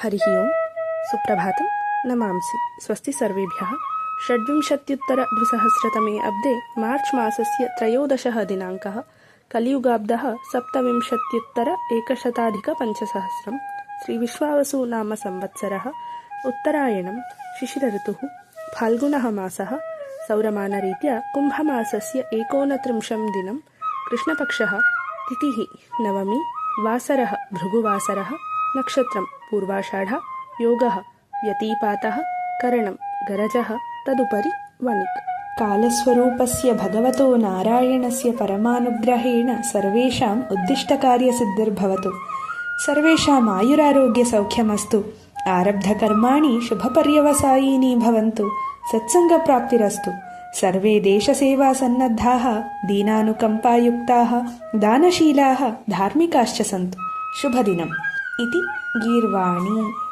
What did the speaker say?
हरिः ओं सुप्रभातं नमांसि। स्वस्ति सर्वेभ्यः। 26-द्विसहस्रतमे अब्दे मार्च् मासस्य 13 दिनाङ्कः कलियुगाब्दः सप्तविंशत्युत्तर-1शताधिक-5सहस्रं श्रीविश्वावसु नाम संवत्सरः उत्तरायणं शिशिरऋतुः फाल्गुनः मासः सौरमानरीत्या कुम्भमासस्य 29 दिनं कृष्णपक्षः तिथिः नवमी वासरः भृगुवासरः नक्षत्रं पूर्वाषाढ योगः व्यतीपातः करणं गरजः तदुपरि वणिक्। कालस्वरूपस्य भगवतो नारायणस्य परमानुग्रहेण सर्वेषाम् उद्दिष्टकार्यसिद्धिर्भवतु। सर्वेषाम् आयुरारोग्यसौख्यमस्तु। आरब्धकर्माणि शुभपर्यवसायिनी भवन्तु। सत्सङ्गप्राप्तिरस्तु। सर्वे देशसेवासन्नद्धाः दीनानुकम्पायुक्ताः दानशीलाः धार्मिकाश्च सन्तु। शुभदिनम् इति गीर्वाणी।